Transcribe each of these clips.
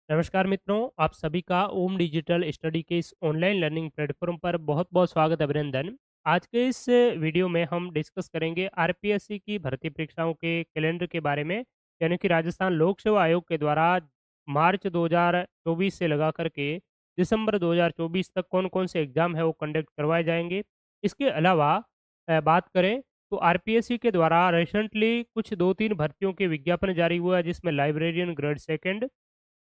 नमस्कार मित्रों, आप सभी का ओम डिजिटल स्टडी के इस ऑनलाइन लर्निंग प्लेटफॉर्म पर बहुत-बहुत स्वागत अभिनंदन। आज के इस वीडियो में हम डिस्कस करेंगे आरपीएससी की भर्ती परीक्षाओं के कैलेंडर के बारे में, यानी कि राजस्थान लोक सेवा आयोग के द्वारा मार्च 2024 से लगा कर के दिसंबर 2024 तक कौन-कौन से एग्ज़ाम है वो कंडक्ट करवाए जाएँगे। इसके अलावा बात करें तो आरपीएससी के द्वारा रिसेंटली कुछ 2-3 भर्तियों के विज्ञापन जारी हुआ है, जिसमें librarian grade 2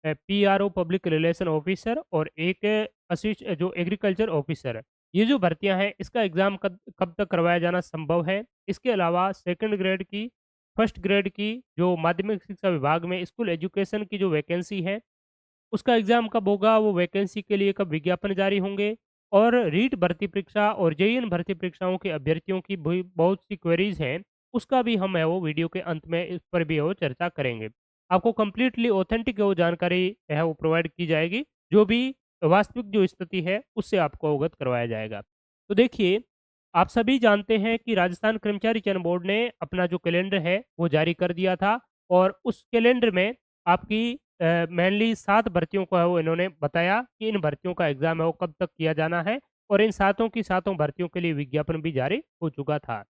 PRO public relation officer और एक जो एग्रीकल्चर ऑफिसर। ये जो भर्तियां हैं इसका एग्ज़ाम कब कब तक करवाया जाना संभव है। इसके अलावा सेकंड ग्रेड की, फर्स्ट ग्रेड की जो माध्यमिक शिक्षा विभाग में स्कूल एजुकेशन की जो वैकेंसी है, उसका एग्ज़ाम कब होगा, वो वैकेंसी के लिए कब विज्ञापन जारी होंगे और रीट भर्ती परीक्षा और जेईई भर्ती परीक्षाओं के अभ्यर्थियों की भी बहुत सी क्वेरीज़ हैं, उसका भी हम है वो वीडियो के अंत में इस पर भी है वो चर्चा करेंगे। आपको कंप्लीटली ऑथेंटिक वो जानकारी है वो प्रोवाइड की जाएगी, जो भी वास्तविक जो स्थिति है, उससे आपको अवगत करवाया जाएगा। तो देखिए, आप सभी जानते हैं कि राजस्थान कर्मचारी चयन बोर्ड ने अपना जो कैलेंडर है, वो जारी कर दिया था और उस कैलेंडर में आपकी मेनली 7 भर्तियों को है वो इन्होंने बताया कि इन भर्तियों का एग्ज़ाम है वो कब तक किया जाना है और इन सातों की सातों भर्तियों के लिए विज्ञापन भी जारी हो चुका था।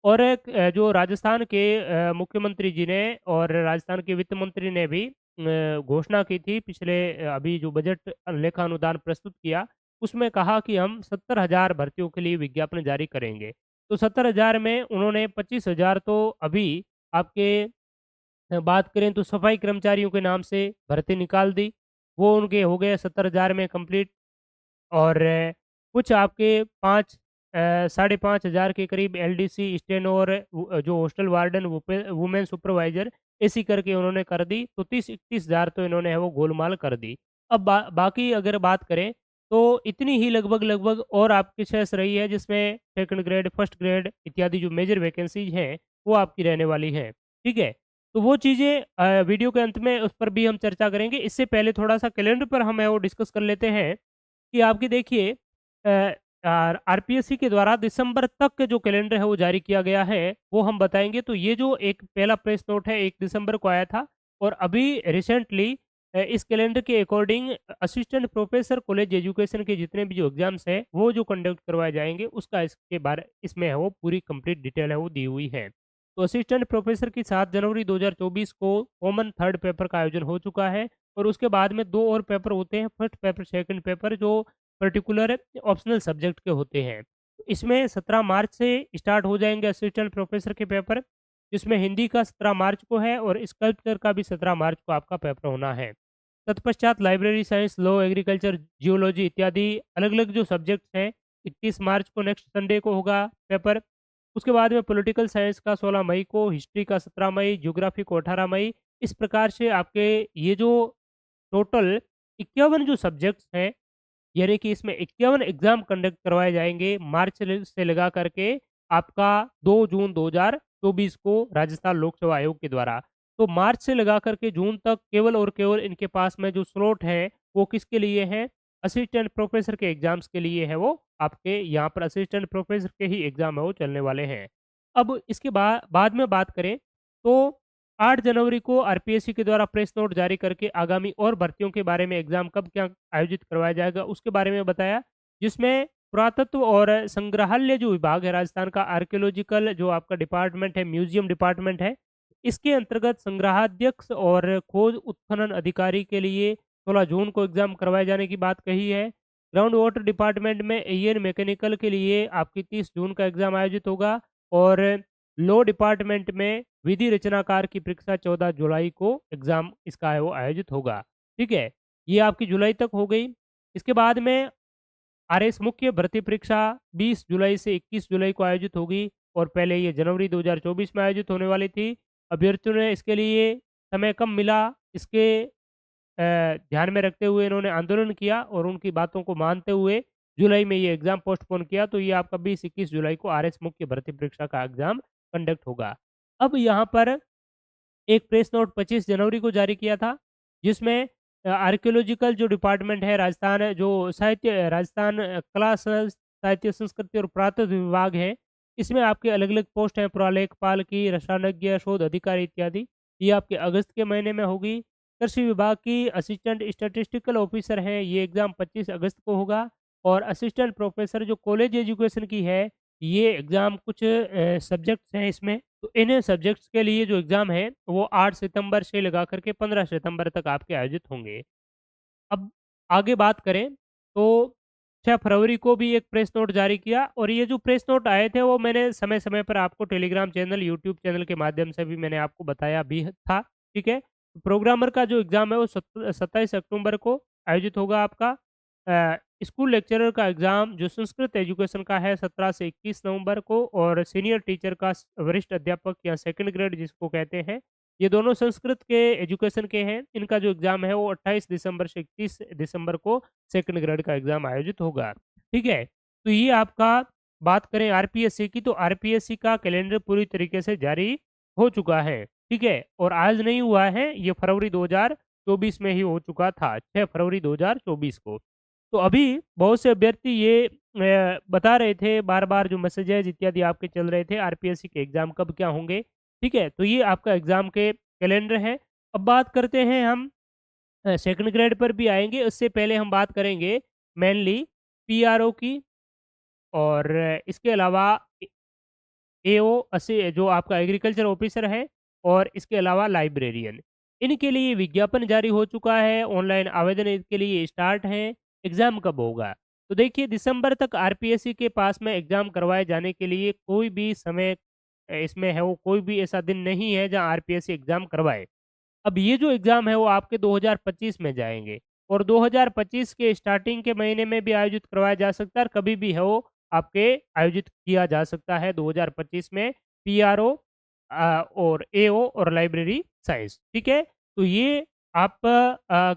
और एक जो राजस्थान के मुख्यमंत्री जी ने और राजस्थान के वित्त मंत्री ने भी घोषणा की थी पिछले अभी जो बजट लेखा अनुदान प्रस्तुत किया, उसमें कहा कि हम 70,000 भर्तियों के लिए विज्ञापन जारी करेंगे। तो 70,000 में उन्होंने 25,000 तो अभी आपके बात करें तो सफाई कर्मचारियों के नाम से भर्ती निकाल दी। वो उनके हो गए 70,000 में कंप्लीट और कुछ आपके 5 साढ़े 5,000 के करीब एलडीसी, स्टेनो और जो हॉस्टल वार्डन, वुमेन सुपरवाइज़र ऐसी करके उन्होंने कर दी। तो 30-31,000 तो इन्होंने है वो गोलमाल कर दी। अब बाकी अगर बात करें तो इतनी ही लगभग-लगभग और आपकी शेष रही है, जिसमें सेकंड ग्रेड, फर्स्ट ग्रेड इत्यादि जो मेजर वैकेंसीज़ हैं, वो आपकी रहने वाली हैं। ठीक है? तो वो चीज़ें वीडियो के अंत में उस पर भी हम चर्चा करेंगे। इससे पहले थोड़ा-सा कैलेंडर पर हम है वो डिस्कस कर लेते हैं कि आपकी देखिए आरपीएससी के द्वारा दिसंबर तक के जो कैलेंडर है वो जारी किया गया है, वो हम बताएँगे। तो ये जो एक पहला प्रेस नोट है 1 दिसंबर को आया था और अभी रिसेंटली इस कैलेंडर के according assistant professor college education के जितने भी जो एग्ज़ाम्स हैं, वो जो कंडक्ट करवाए जाएँगे उसका इसके बारे इसमें है वो पूरी कंप्लीट डिटेल है वो दी हुई है। तो असिस्टेंट प्रोफेसर की 7 जनवरी 2024 को कॉमन थर्ड पेपर का आयोजन हो चुका है और उसके बाद में 2 और पेपर होते हैं, फर्स्ट पेपर, सेकंड पेपर, जो पर्टिकुलर ऑप्शनल सब्जेक्ट के होते हैं। इसमें 17 मार्च से स्टार्ट हो जाएँगे असिस्टेंट प्रोफेसर के पेपर, जिसमें हिंदी का 17 मार्च को है और स्कल्पचर का भी 17 मार्च को आपका पेपर होना है। तत्पश्चात library science, law, agriculture, geology इत्यादि अलग-अलग जो सब्जेक्ट्स हैं, 31 मार्च को नेक्स्ट संडे को होगा पेपर। उसके बाद में पॉलिटिकल साइंस का 16 मई को, हिस्ट्री का 17 मई, ज्योग्राफी को 18 मई। इस प्रकार से आपके ये जो टोटल 51 जो सब्जेक्ट्स हैं, यानी कि इसमें 51 एग्ज़ाम कंडक्ट करवाए जाएँगे मार्च से लगा करके आपका 2 जून 2024 को राजस्थान लोक सेवा आयोग के द्वारा। तो मार्च से लगा कर के जून तक केवल और केवल इनके पास में जो स्लॉट है, वो किसके लिए है? असिस्टेंट प्रोफ़ेसर के एग्ज़ाम्स के लिए है वो, आपके यहाँ पर असिस्टेंट प्रोफ़ेसर के ही एग्ज़ाम है वो चलने वाले हैं। अब इसके बाद में बात करें तो 8 जनवरी को आरपीएससी के द्वारा प्रेस नोट जारी करके आगामी और भर्तियों के बारे में एग्ज़ाम कब क्या आयोजित करवाया जाएगा उसके बारे में बताया, जिसमें पुरातत्व और संग्रहालय जो विभाग है राजस्थान का, आर्कियोलॉजिकल जो आपका डिपार्टमेंट है, म्यूज़ियम डिपार्टमेंट है, इसके अंतर्गत संग्रहाध्यक्ष और खोज उत्खनन अधिकारी के लिए 16 जून को एग्ज़ाम करवाए जाने की बात कही है। ग्राउंड वाटर डिपार्टमेंट में एएन मैकेनिकल के लिए आपकी 30 जून का एग्ज़ाम आयोजित होगा और लॉ डिपार्टमेंट में विधि रचनाकार की परीक्षा 14 जुलाई को एग्ज़ाम इसका है वो आयोजित होगा। ठीक है? ये आपकी जुलाई तक हो गई। इसके बाद में आरएस मुख्य भर्ती परीक्षा 20 जुलाई से 21 जुलाई को आयोजित होगी और पहले ये जनवरी 2024 में आयोजित होने वाली थी। अभ्यर्थियों ने इसके लिए समय कम मिला, इसके ध्यान में रखते हुए इन्होंने आंदोलन किया और उनकी बातों को मानते हुए जुलाई में ये एग्ज़ाम पोस्टपोन किया। तो ये आपका 20-21 जुलाई को आरएस मुख्य भर्ती परीक्षा का एग्ज़ाम कंडक्ट होगा। अब यहाँ पर एक प्रेस नोट 25 जनवरी को जारी किया था, जिसमें आर्कियोलॉजिकल जो डिपार्टमेंट है राजस्थान, जो साहित्य राजस्थान कला साहित्य संस्कृति और पुरातत्व विभाग है, इसमें आपके अलग-अलग पोस्ट हैं, पुरालेखपाल की, रसायनज्ञ, शोध अधिकारी इत्यादि। ये आपके अगस्त के महीने में होगी। कृषि विभाग की असिस्टेंट स्टैटिस्टिकल ऑफिसर है, ये एग्ज़ाम 25 अगस्त को होगा। और असिस्टेंट प्रोफेसर जो कॉलेज एजुकेशन की है, ये एग्ज़ाम कुछ सब्जेक्ट्स हैं इसमें, तो इन सब्जेक्ट्स के लिए जो एग्ज़ाम है, वो 8 सितंबर से लगा कर के 15 सितंबर तक आपके आयोजित होंगे। अब आगे बात करें तो 6 फरवरी को भी एक प्रेस नोट जारी किया, और ये जो प्रेस नोट आए थे वो मैंने समय-समय पर आपको टेलीग्राम चैनल, यूट्यूब चैनल के माध्यम से भी मैंने आपको बताया भी था, ठीक है? प्रोग्रामर का जो एग्ज़ाम है वो 27 अक्टूबर को आयोजित होगा आपका। स्कूल लेक्चरर का एग्ज़ाम जो संस्कृत एजुकेशन का है 17 से 21 नवंबर को, और सीनियर टीचर का वरिष्ठ अध्यापक या सेकंड ग्रेड जिसको कहते हैं, ये दोनों संस्कृत के एजुकेशन के हैं। इनका जो एग्ज़ाम है वो 28 दिसंबर से 31 दिसंबर को सेकंड ग्रेड का एग्ज़ाम आयोजित होगा। ठीक है? तो ये आपका बात करें आरपीएससी की, तो आरपीएससी का कैलेंडर पूरी तरीके से जारी हो चुका है। ठीक है? और आज नहीं हुआ है, ये फरवरी 2024 में ही हो चुका था, 6 फरवरी 2024 को। तो अभी बहुत से अभ्यर्थी ये बता रहे थे, बार-बार जो मैसेजेज़ इत्यादि आपके चल रहे थे आरपीएससी के एग्ज़ाम कब क्या होंगे, ठीक है? तो ये आपका एग्ज़ाम के कैलेंडर है। अब बात करते हैं हम सेकंड ग्रेड पर भी आएँगे, उससे पहले हम बात करेंगे मेनली पीआरओ की, और इसके अलावा एओ जो आपका एग्रीकल्चर ऑफिसर है, और इसके अलावा लाइब्रेरियन। इनके लिए विज्ञापन जारी हो चुका है, ऑनलाइन आवेदन इसके लिए स्टार्ट हैं। एग्ज़ाम कब होगा? तो देखिए, दिसंबर तक आरपीएससी के पास में एग्ज़ाम करवाए जाने के लिए कोई भी समय इसमें है, वो कोई भी ऐसा दिन नहीं है जहाँ आरपीएससी एग्ज़ाम करवाए। अब ये जो एग्ज़ाम है वो आपके 2025 में जाएँगे, और 2025 के स्टार्टिंग के महीने में भी आयोजित करवाया जा सकता है, और कभी भी है वो आपके आयोजित किया जा सकता है 2025 में पीआरओ और एओ और लाइब्रेरी साइंस, ठीक है? तो ये आप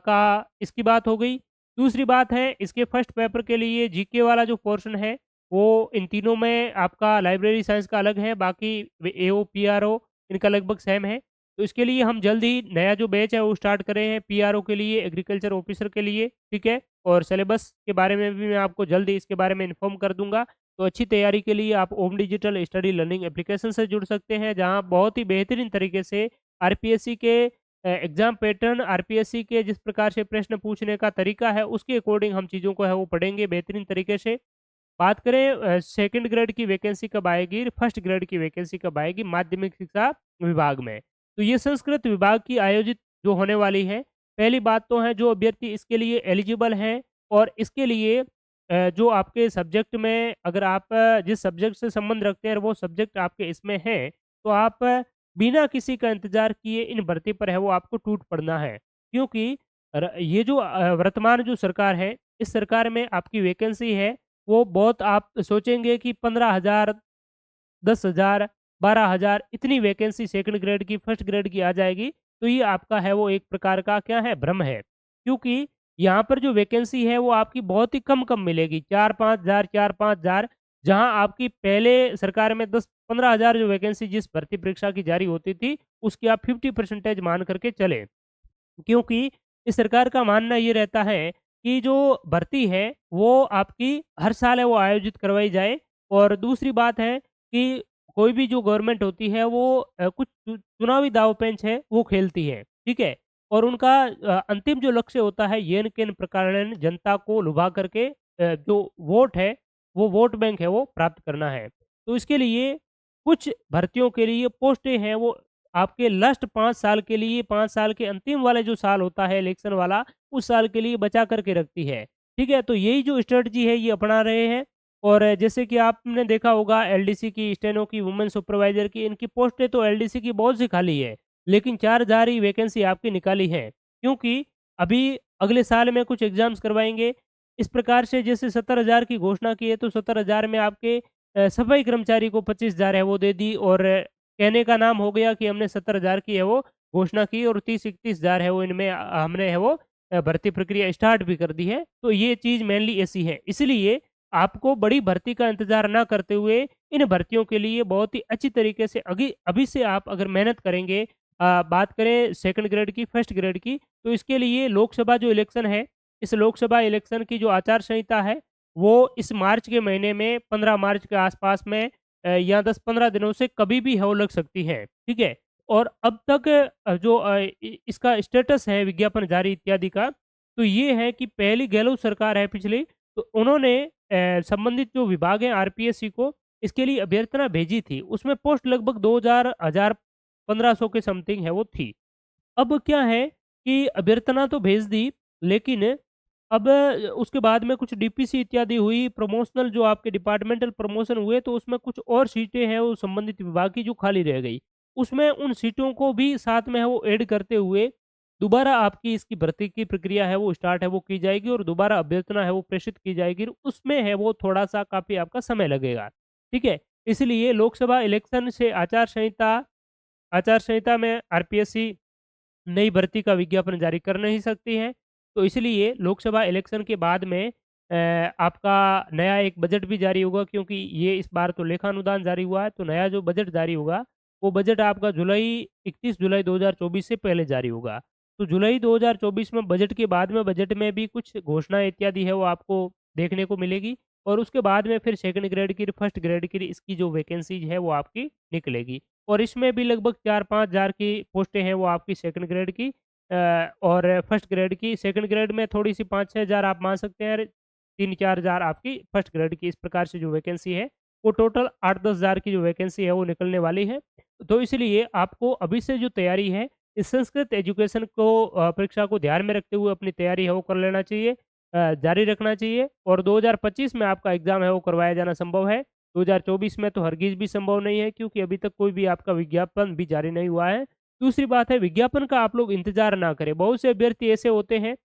का इसकी बात हो गई। दूसरी बात है, इसके फर्स्ट पेपर के लिए जीके वाला जो पोर्शन है, वो इन तीनों में आपका लाइब्रेरी साइंस का अलग है, बाकी एओ, पीआरओ इनका लगभग सेम है। तो इसके लिए हम जल्द ही नया जो बैच है वो स्टार्ट कर रहे हैं पीआरओ के लिए, एग्रीकल्चर ऑफिसर के लिए, ठीक है? और सिलेबस के बारे में भी मैं आपको जल्द ही इसके बारे में इन्फॉर्म कर दूँगा। तो अच्छी तैयारी के लिए आप ओम डिजिटल स्टडी लर्निंग एप्लीकेशन से जुड़ सकते हैं, जहाँ बहुत ही बेहतरीन तरीके से आरपीएससी के एग्ज़ाम पैटर्न, आरपीएससी के जिस प्रकार से प्रश्न पूछने का तरीका है, उसके अकॉर्डिंग हम चीज़ों को है वो पढ़ेंगे बेहतरीन तरीके से। बात करें सेकंड ग्रेड की वैकेंसी कब आएगी, फर्स्ट ग्रेड की वैकेंसी कब आएगी माध्यमिक शिक्षा विभाग में। तो ये संस्कृत विभाग की आयोजित जो होने वाली है, पहली बात तो है जो अभ्यर्थी इसके लिए एलिजिबल हैं, और इसके लिए जो आपके सब्जेक्ट में अगर आप जिस सब्जेक्ट से संबंध रखते हैं और वो सब्जेक्ट आपके इसमें हैं, तो आप बिना किसी का इंतज़ार किए इन भर्ती पर है वो आपको टूट पड़ना है। क्योंकि ये जो वर्तमान जो सरकार है, इस सरकार में आपकी वैकेंसी है, वो बहुत आप सोचेंगे कि 15,000, 10,000, 12,000 इतनी वैकेंसी सेकंड ग्रेड की, फर्स्ट ग्रेड की आ जाएगी, तो ये आपका है वो एक प्रकार का क्या है, भ्रम है। क्योंकि यहाँ पर जो वैकेंसी है वो आपकी बहुत ही कम-कम मिलेगी, 4-5,000, 4-5,000, जहाँ आपकी पहले सरकार में 10-15,000 जो वैकेंसी जिस भर्ती परीक्षा की जारी होती थी, उसकी आप 50% मान करके चलें। क्योंकि इस सरकार का मानना ये रहता है कि जो भर्ती है वो आपकी हर साल है वो आयोजित करवाई जाए, और दूसरी बात है कि कोई भी जो गवर्नमेंट होती है वो कुछ चुनावी दाव-पेंच है वो खेलती है, ठीक है? और उनका अंतिम जो लक्ष्य होता है येन-केन प्रकारेण जनता को लुभा करके जो वोट है, वो वोट बैंक है वो प्राप्त करना है। तो इसके लिए कुछ भर्तियों के लिए पोस्टें हैं वो आपके लास्ट 5 साल के लिए, 5 साल के अंतिम वाला जो साल होता है इलेक्शन वाला, उस साल के लिए बचा कर के रखती है। ठीक है? तो यही जो स्ट्रैटेजी है ये अपना रहे हैं, और जैसे कि आपने देखा होगा एलडीसी की, स्टेनो की, वुमेन सुपरवाइज़र की, इनकी पोस्टें तो एलडीसी की बहुत सी खाली है, लेकिन 4000 ही वैकेंसी आपकी निकाली है। क्योंकि अभी अगले साल में कुछ एग्ज़ाम्स करवाएँगे, इस प्रकार से जैसे 70,000 की घोषणा की है, तो 70,000 में आपके सफाई कर्मचारी को 25,000 है वो दे दी, और कहने का नाम हो गया कि हमने 70,000 की है वो घोषणा की, और 30-31,000 है वो इनमें हमने है वो भर्ती प्रक्रिया स्टार्ट भी कर दी है। तो ये चीज़ मेनली ऐसी है। इसलिए आपको बड़ी भर्ती का इंतज़ार ना करते हुए इन भर्तियों के लिए बहुत ही अच्छी तरीके से अगी अभी से आप अगर मेहनत करेंगे, बात करें सेकंड ग्रेड की, फर्स्ट ग्रेड की, तो इसके लिए लोकसभा जो इलेक्शन है, इस लोकसभा इलेक्शन की जो आचार संहिता है, वो इस मार्च के महीने में 15 मार्च के आसपास में या 10-15 दिनों से कभी भी हो लग सकती है, ठीक है? और अब तक जो इसका स्टेटस है विज्ञापन जारी इत्यादि का, तो ये है कि पहली गहलोत सरकार है पिछली, तो उन्होंने संबंधित जो विभाग है आरपीएससी को इसके लिए अभ्यर्थना भेजी थी। उसमें पोस्ट लगभग 2000 1000 1500 के समथिंग है वो थी। अब क्या है कि अभ्यर्थना तो भेज दी, लेकिन अब उसके बाद में कुछ डीपीसी इत्यादि हुई, प्रमोशनल जो आपके डिपार्टमेंटल प्रमोशन हुए, तो उसमें कुछ और सीटें हैं वो संबंधित विभाग की जो खाली रह गई। उसमें उन सीटों को भी साथ में है वो ऐड करते हुए दोबारा आपकी इसकी भर्ती की प्रक्रिया है वो स्टार्ट है वो की जाएगी और दोबारा अभ्यर्थना है वो प्रेषित की जाएगी। उसमें है वो थोड़ा-सा काफ़ी आपका समय लगेगा, ठीक है? इसलिए लोकसभा इलेक्शन से आचार संहिता में आरपीएससी नई भर्ती का विज्ञापन जारी कर नहीं सकती है। तो इसलिए लोकसभा इलेक्शन के बाद में आपका नया एक बजट भी जारी होगा, क्योंकि ये इस बार तो लेखानुदान जारी हुआ है, तो नया जो बजट जारी होगा, वो बजट आपका 31 जुलाई 2024 से पहले जारी होगा। तो जुलाई 2024 में बजट के बाद में बजट में भी कुछ घोषणाएँ इत्यादि है वो आपको देखने को मिलेगी और उसके बाद में फिर सेकंड ग्रेड की, फर्स्ट ग्रेड की इसकी जो वैकेंसीज़ है वो आपकी निकलेगी। और इसमें भी लगभग 4-5 हज़ार की पोस्टें हैं वो आपकी सेकंड ग्रेड की और फर्स्ट ग्रेड की। सेकंड ग्रेड में थोड़ी-सी 5-6 हज़ार आप मान सकते हैं, 3-4 हज़ार आपकी फर्स्ट ग्रेड की। इस प्रकार से जो वैकेंसी है, वो टोटल 8-10 हज़ार की जो वैकेंसी है वो निकलने वाली है। तो इसलिए आपको अभी से जो तैयारी है, इस संस्कृत एजुकेशन को परीक्षा को ध्यान में रखते हुए अपनी तैयारी है वो कर लेना चाहिए, जारी रखना चाहिए और 2025 में आपका एग्ज़ाम है वो करवाया जाना संभव है। 2024 में तो हरगिज़ भी संभव नहीं है, क्योंकि अभी तक कोई भी आपका विज्ञापन भी जारी नहीं हुआ है। दूसरी बात है, विज्ञापन का आप लोग इंतज़ार ना करें। बहुत से अभ्यर्थी ऐसे होते हैं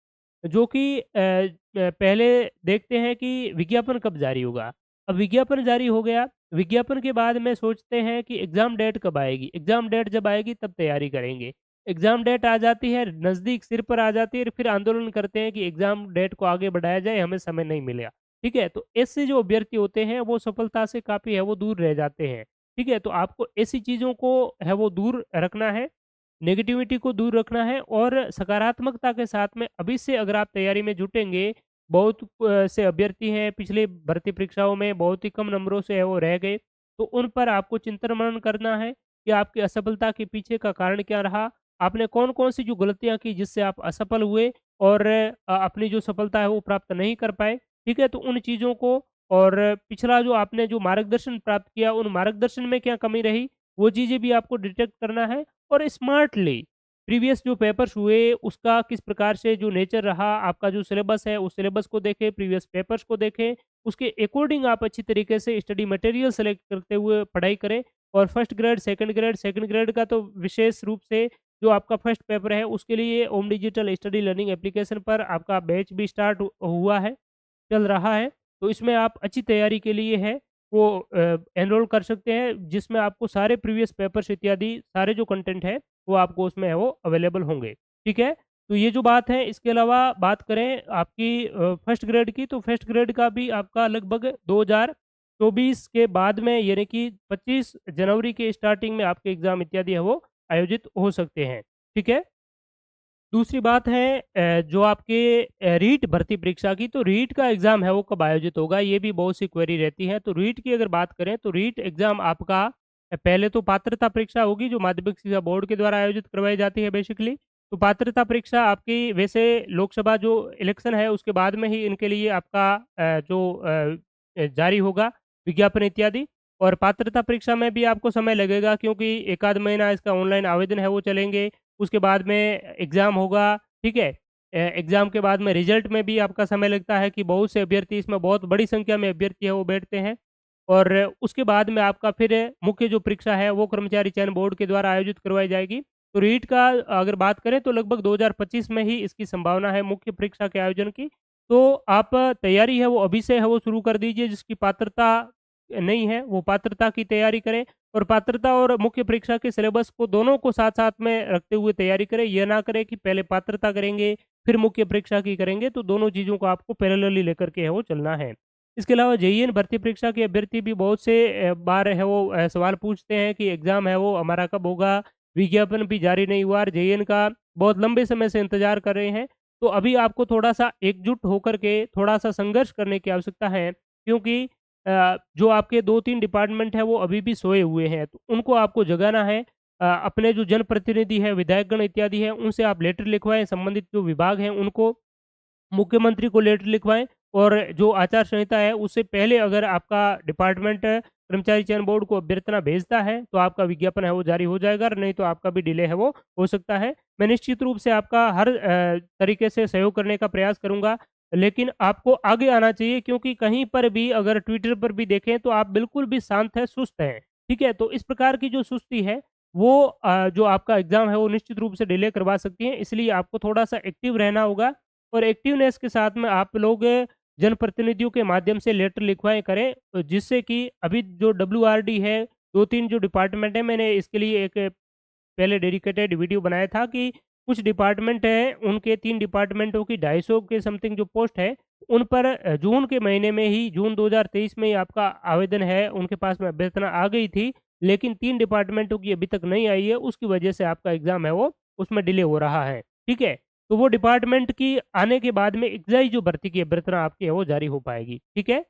जो कि पहले देखते हैं कि विज्ञापन कब जारी होगा। अब विज्ञापन जारी हो गया, विज्ञापन के बाद में सोचते हैं कि एग्ज़ाम डेट कब आएगी? एग्ज़ाम डेट जब आएगी तब तैयारी करेंगे। एग्ज़ाम डेट आ जाती है, नज़दीक सिर पर आ जाती है, फिर आंदोलन करते हैं कि एग्ज़ाम डेट को आगे बढ़ाया जाए, हमें समय नहीं मिला। ठीक है? तो ऐसे जो अभ्यर्थी होते हैं, वो सफलता से काफ़ी है वो दूर रह जाते हैं। ठीक है? तो आपको ऐसी चीज़ों को है वो दूर रखना है, नेगेटिविटी को दूर रखना है और सकारात्मकता के साथ में अभी से अगर आप तैयारी में जुटेंगे, बहुत से अभ्यर्थी हैं पिछली भर्ती परीक्षाओं में बहुत ही कम नंबरों से है वो रह गए, तो उन पर आपको चिंतन मनन करना है कि आपकी असफलता के पीछे का कारण क्या रहा? आपने कौन-कौन सी जो गलतियाँ की जिससे आप असफल हुए और अपनी जो सफलता है वो प्राप्त नहीं कर पाए, ठीक है? तो उन चीज़ों को और पिछला जो आपने जो मार्गदर्शन प्राप्त किया, उन मार्गदर्शन में क्या कमी रही, वो चीज़ें भी आपको डिटेक्ट करना है और स्मार्टली प्रीवियस जो पेपर्स हुए, उसका किस प्रकार से जो नेचर रहा, आपका जो सिलेबस है, उस सिलेबस को देखें, प्रीवियस पेपर्स को देखें, उसके अकॉर्डिंग आप अच्छी तरीके से स्टडी मटेरियल सेलेक्ट करते हुए पढ़ाई करें और फर्स्ट ग्रेड, सेकंड ग्रेड का तो विशेष रूप से जो आपका फर्स्ट पेपर है, उसके लिए ओम डिजिटल स्टडी लर्निंग एप्लीकेशन पर आपका बैच भी स्टार्ट हुआ है, चल रहा है। तो इसमें आप अच्छी तैयारी के लिए है वो एनरोल कर सकते हैं, जिसमें आपको सारे प्रीवियस पेपर्स इत्यादि सारे जो कंटेंट है, वो आपको उसमें है वो अवेलेबल होंगे। ठीक है? तो ये जो बात है, इसके अलावा बात करें आपकी फर्स्ट ग्रेड की, तो फर्स्ट ग्रेड का भी आपका लगभग 2024 के बाद में यानी कि 25 जनवरी के स्टार्टिंग में आपके एग्ज़ाम इत्यादि है वो आयोजित हो सकते हैं। ठीक है? दूसरी बात है जो आपके रीट भर्ती परीक्षा की, तो रीट का एग्ज़ाम है वो कब आयोजित होगा? ये भी बहुत सी क्वेरी रहती है। तो रीट की अगर बात करें तो रीट एग्ज़ाम आपका पहले तो पात्रता परीक्षा होगी जो माध्यमिक शिक्षा बोर्ड के द्वारा आयोजित करवाई जाती है बेसिकली। तो पात्रता परीक्षा आपकी वैसे लोकसभा जो इलेक्शन है उसके बाद में ही इनके लिए आपका जारी होगा विज्ञापन इत्यादि और पात्रता परीक्षा में भी आपको समय लगेगा, क्योंकि 1 आध महीना इसका ऑनलाइन आवेदन है वो चलेंगे। उसके बाद में एग्ज़ाम होगा, ठीक है? एग्ज़ाम के बाद में रिज़ल्ट में भी आपका समय लगता है कि बहुत से अभ्यर्थी इसमें बहुत बड़ी संख्या में अभ्यर्थी है वो बैठते हैं और उसके बाद में आपका फिर मुख्य जो परीक्षा है वो कर्मचारी चयन बोर्ड के द्वारा आयोजित करवाई जाएगी। तो रीट का अगर बात करें तो लगभग 2025 में ही इसकी संभावना है मुख्य परीक्षा के आयोजन की। तो आप तैयारी है वो अभी से है वो शुरू कर दीजिए, जिसकी पात्रता नहीं है वो पात्रता की तैयारी करें और पात्रता और मुख्य परीक्षा के सिलेबस को दोनों को साथ-साथ में रखते हुए तैयारी करें। ये ना करें कि पहले पात्रता करेंगे, फिर मुख्य परीक्षा की करेंगे, तो दोनों चीज़ों को आपको पैरेलली लेकर के है वो चलना है। इसके अलावा जेईई भर्ती परीक्षा के अभ्यर्थी भी बहुत से बार है वो सवाल पूछते हैं कि एग्ज़ाम है वो हमारा कब होगा? विज्ञापन भी जारी नहीं हुआ और जेईई का बहुत लंबे समय से इंतज़ार कर रहे हैं। तो अभी आपको थोड़ा-सा एकजुट होकर के थोड़ा-सा संघर्ष करने की आवश्यकता है, क्योंकि जो आपके 2-3 डिपार्टमेंट हैं वो अभी भी सोए हुए हैं, तो उनको आपको जगाना है। अपने जो जनप्रतिनिधि है, विधायकगण इत्यादि है, उनसे आप लेटर लिखवाएँ, संबंधित जो विभाग हैं उनको, मुख्यमंत्री को लेटर लिखवाएँ और जो आचार संहिता है उससे पहले अगर आपका डिपार्टमेंट कर्मचारी चयन बोर्ड को अभ्यर्थना भेजता है, तो आपका विज्ञापन है वो जारी हो जाएगा, नहीं तो आपका भी डिले है वो हो सकता है। मैं निश्चित रूप से आपका हर तरीके से सहयोग करने का प्रयास करूँगा, लेकिन आपको आगे आना चाहिए क्योंकि कहीं पर भी अगर ट्विटर पर भी देखें तो आप बिल्कुल भी शांत हैं, सुस्त हैं, ठीक है? तो इस प्रकार की जो सुस्ती है वो जो आपका एग्ज़ाम है वो निश्चित रूप से डिले करवा सकती है, इसलिए आपको थोड़ा-सा एक्टिव रहना होगा और एक्टिवनेस के साथ में आप लोग जनप्रतिनिधियों के माध्यम से लेटर लिखवाएँ करें, जिससे कि अभी जो डब्ल्यूआरडी है, 2-3 जो डिपार्टमेंट है, मैंने इसके लिए एक पहले डेडिकेटेड वीडियो बनाया था कि कुछ डिपार्टमेंट हैं, उनके 3 डिपार्टमेंटों की 250 के समथिंग जो पोस्ट है, उन पर जून के महीने में ही, जून 2023 में ही आपका आवेदन है, उनके पास में अभ्यर्थना आ गई थी, लेकिन 3 डिपार्टमेंटों की अभी तक नहीं आई है, उसकी वजह से आपका एग्ज़ाम है वो, उसमें डिले हो रहा है, ठीक है? तो वो डिपार्टमेंट की आने के बाद में एक्साइज़ जो भर्ती की अभ्यर्थना आपकी है, वो जारी हो पाएगी, ठीक है?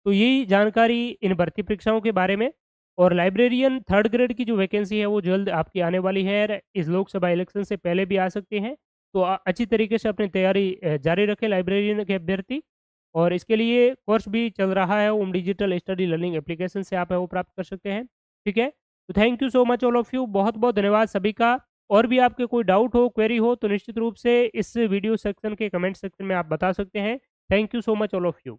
तो यही जानकारी इन भर्ती परीक्षाओं के बारे में और लाइब्रेरियन 3rd ग्रेड की जो वैकेंसी है वो जल्द आपकी आने वाली है और इस लोकसभा इलेक्शन से पहले भी आ सकती हैं। तो अच्छी तरीके से अपनी तैयारी जारी रखें लाइब्रेरियन के अभ्यर्थी और इसके लिए कोर्स भी चल रहा है ओम डिजिटल स्टडी लर्निंग एप्लीकेशन से आप है वो प्राप्त कर सकते हैं। ठीक है? तो thank you so much all of you बहुत-बहुत धन्यवाद सभी का। और भी आपके कोई डाउट हो, क्वेरी हो तो निश्चित रूप से इस वीडियो सेक्शन के कमेंट सेक्शन में आप बता सकते हैं। Thank you so much all of you.